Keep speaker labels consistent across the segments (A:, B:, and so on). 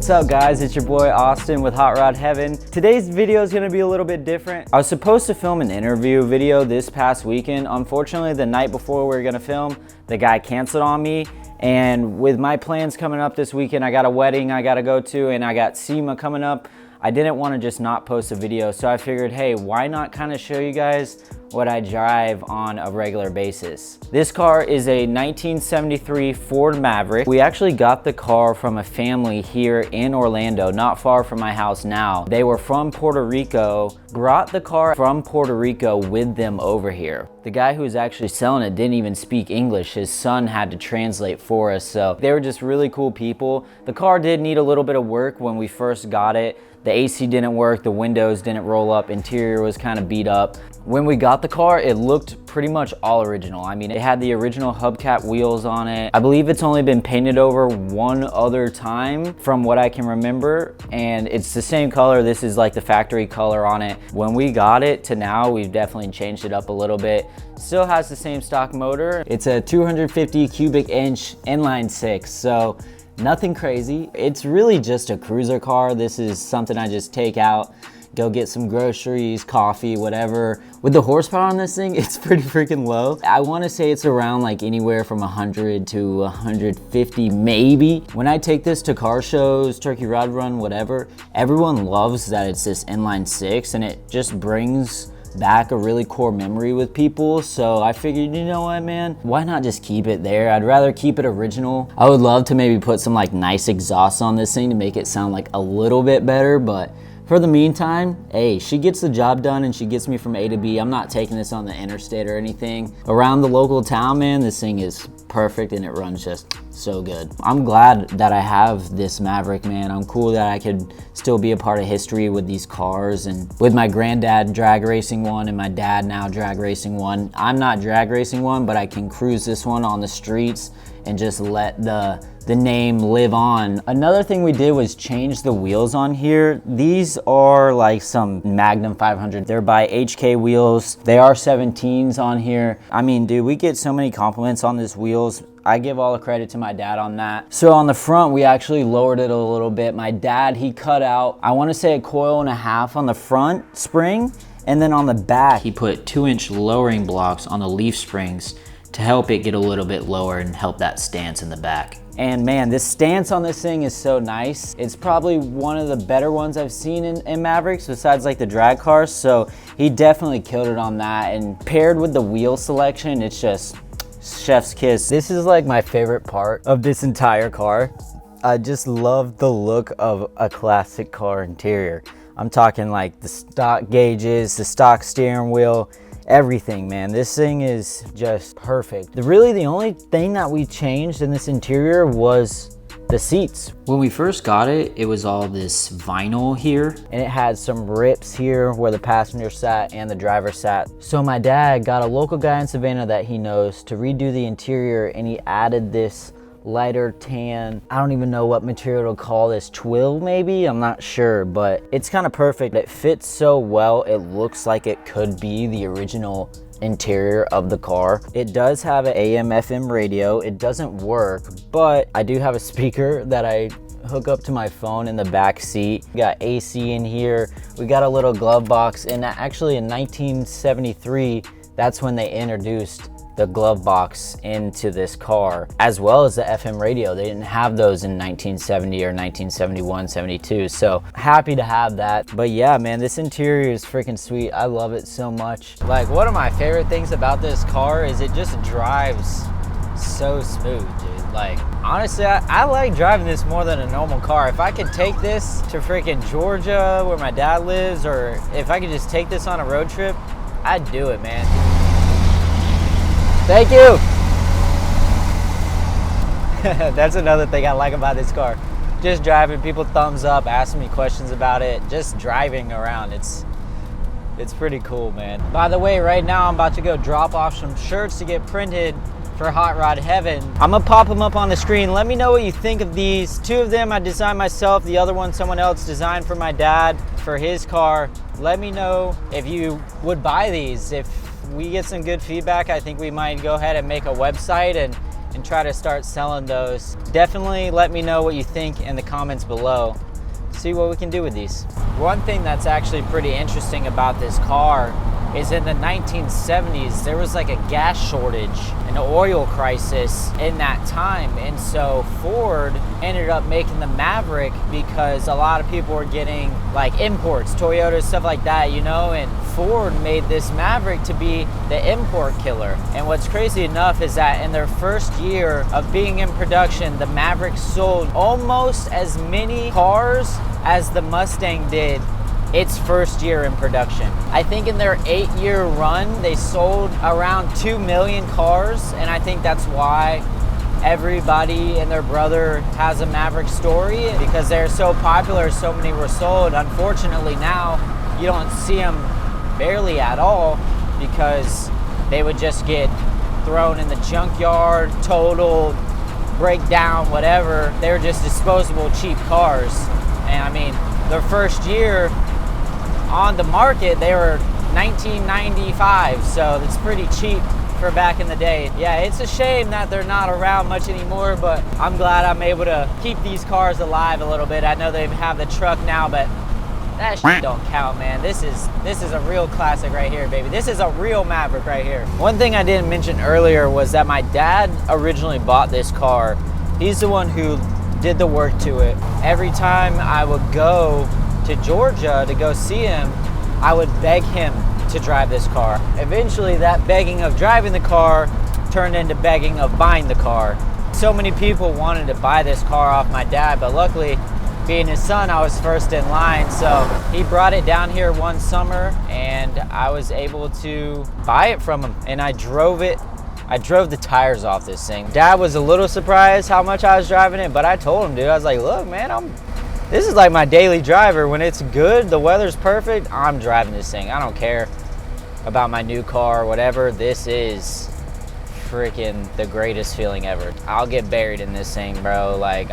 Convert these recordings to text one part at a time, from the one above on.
A: What's up guys, it's your boy Austin with Hot Rod Heaven. Today's video is gonna be a little bit different. I was supposed to film an interview video this past weekend. Unfortunately, the night before we were gonna film, the guy canceled on me. And with my plans coming up this weekend, I got a wedding I gotta go to and I got SEMA coming up. I didn't want to just not post a video, so I figured, hey, why not kind of show you guys what I drive on a regular basis. This car is a 1973 Ford Maverick. We actually got the car from a family here in Orlando, not far from my house now. They were from Puerto Rico, brought the car from Puerto Rico with them over here. The guy who was actually selling it didn't even speak English. His son had to translate for us, so they were just really cool people. The car did need a little bit of work when we first got it. The AC didn't work, the windows didn't roll up, interior was kind of beat up. When we got the car, it looked pretty much all original. I mean, it had the original hubcap wheels on it. I believe it's only been painted over one other time from what I can remember, and it's the same color. This is like the factory color on it. When we got it to now, we've definitely changed it up a little bit. Still has the same stock motor. It's a 250 cubic inch inline six, so nothing crazy. It's really just a cruiser car. This is something I just take out, go get some groceries, coffee, whatever. With the horsepower on this thing, it's pretty freaking low. I want to say it's around like anywhere from 100 to 150 maybe. When I take this to car shows, Turkey Rod Run, whatever, everyone loves that it's this inline six and it just brings back a really core memory with people. So I figured, you know what, man, why not just keep it there? I'd rather keep it original. I would love to maybe put some like nice exhaust on this thing to make it sound like a little bit better, but for the meantime, hey, she gets the job done and she gets me from A to B. I'm not taking this on the interstate or anything. Around the local town, man, this thing is perfect and it runs just so good. I'm glad that I have this Maverick, man. I'm cool that I could still be a part of history with these cars, and with my granddad drag racing one and my dad now drag racing one. I'm not drag racing one, but I can cruise this one on the streets and just let the name live on. Another thing we did was change the wheels on here. These are like some Magnum 500. They're by HK wheels. They are 17s on here. I mean, dude, we get so many compliments on these wheels. I give all the credit to my dad on that. So on the front, we actually lowered it a little bit. My dad, he cut out, I wanna say a coil and a half on the front spring, and then on the back, he put 2-inch lowering blocks on the leaf springs to help it get a little bit lower and help that stance in the back. And man, this stance on this thing is so nice. It's probably one of the better ones I've seen in Mavericks besides like the drag cars. So he definitely killed it on that. And paired with the wheel selection, it's just chef's kiss. This is like my favorite part of this entire car. I just love the look of a classic car interior. I'm talking like the stock gauges, the stock steering wheel, everything, man. This thing is just perfect. Really the only thing that we changed in this interior was the seats. When we first got it, it was all this vinyl here, and it had some rips here where the passenger sat and the driver sat. So my dad got a local guy in Savannah that he knows to redo the interior, and he added this lighter tan, I don't even know what material to call this, twill maybe, I'm not sure, but it's kind of perfect. It fits so well, it looks like it could be the original interior of the car. It does have an AM FM radio. It doesn't work, but I do have a speaker that I hook up to my phone in the back seat. We got AC in here. We got a little glove box, and actually in 1973, that's when they introduced the glove box into this car, as well as the FM radio. They didn't have those in 1970 or 1971, 72. So happy to have that. But yeah, man, this interior is freaking sweet. I love it so much. Like, one of my favorite things about this car is it just drives so smooth, dude. Like, honestly, I like driving this more than a normal car. If I could take this to freaking Georgia where my dad lives, or if I could just take this on a road trip, I'd do it, man. Thank you. That's another thing I like about this car. Just driving, people thumbs up, asking me questions about it, just driving around. It's pretty cool, man. By the way, right now I'm about to go drop off some shirts to get printed for Hot Rod Heaven. I'm gonna pop them up on the screen. Let me know what you think of these. 2 of them I designed myself. The other one someone else designed for my dad for his car. Let me know if you would buy these. If we get some good feedback, I think we might go ahead and make a website and and try to start selling those. Definitely let me know what you think in the comments below. See what we can do with these. One thing that's actually pretty interesting about this car is in the 1970s, there was like a gas shortage, an oil crisis in that time. And so Ford ended up making the Maverick because a lot of people were getting like imports, Toyota, stuff like that, you know, and Ford made this Maverick to be the import killer. And what's crazy enough is that in their first year of being in production, the Maverick sold almost as many cars as the Mustang did its first year in production. I think in their 8-year run, they sold around 2 million cars, and I think that's why everybody and their brother has a Maverick story, because they're so popular, so many were sold. Unfortunately now, you don't see them barely at all because they would just get thrown in the junkyard, totaled, break down, whatever. They're just disposable, cheap cars. And I mean, their first year on the market, they were $19.95, so it's pretty cheap for back in the day. Yeah, it's a shame that they're not around much anymore, but I'm glad I'm able to keep these cars alive a little bit. I know they have the truck now, but that shit don't count, man. This is a real classic right here, baby. This is a real Maverick right here. One thing I didn't mention earlier was that my dad originally bought this car. He's the one who did the work to it. Every time I would go to Georgia to go see him, I would beg him to drive this car. Eventually that begging of driving the car turned into begging of buying the car. So many people wanted to buy this car off my dad, but luckily, being his son, I was first in line. So he brought it down here one summer and I was able to buy it from him, and I drove it. I drove the tires off this thing. Dad was a little surprised how much I was driving it, but I told him, dude, I was like, look, man, this is like my daily driver. When it's good, the weather's perfect, I'm driving this thing. I don't care about my new car or whatever. This is freaking the greatest feeling ever. I'll get buried in this thing, bro. Like,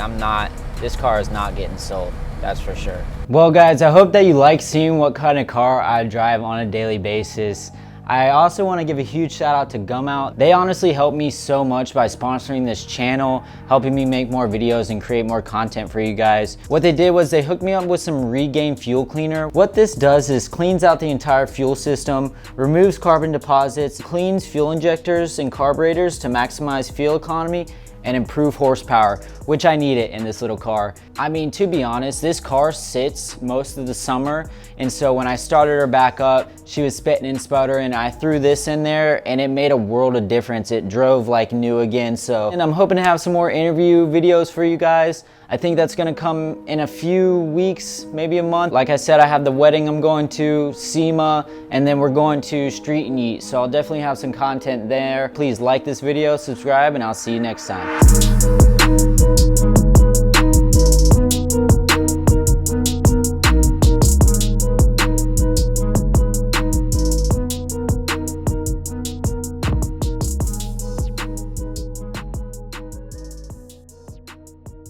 A: this car is not getting sold. That's for sure. Well, guys, I hope that you like seeing what kind of car I drive on a daily basis. I also want to give a huge shout out to Gum Out. They honestly helped me so much by sponsoring this channel, helping me make more videos and create more content for you guys. What they did was they hooked me up with some Regain fuel cleaner. What this does is cleans out the entire fuel system, removes carbon deposits, cleans fuel injectors and carburetors to maximize fuel economy and improve horsepower, which I needed in this little car. I mean, to be honest, this car sits most of the summer, and so when I started her back up, she was spitting and sputtering. I threw this in there and it made a world of difference. It drove like new again. And I'm hoping to have some more interview videos for you guys. I think that's gonna come in a few weeks, maybe a month. Like I said, I have the wedding I'm going to, SEMA, and then we're going to Street and Eat. So I'll definitely have some content there. Please like this video, subscribe, and I'll see you next time.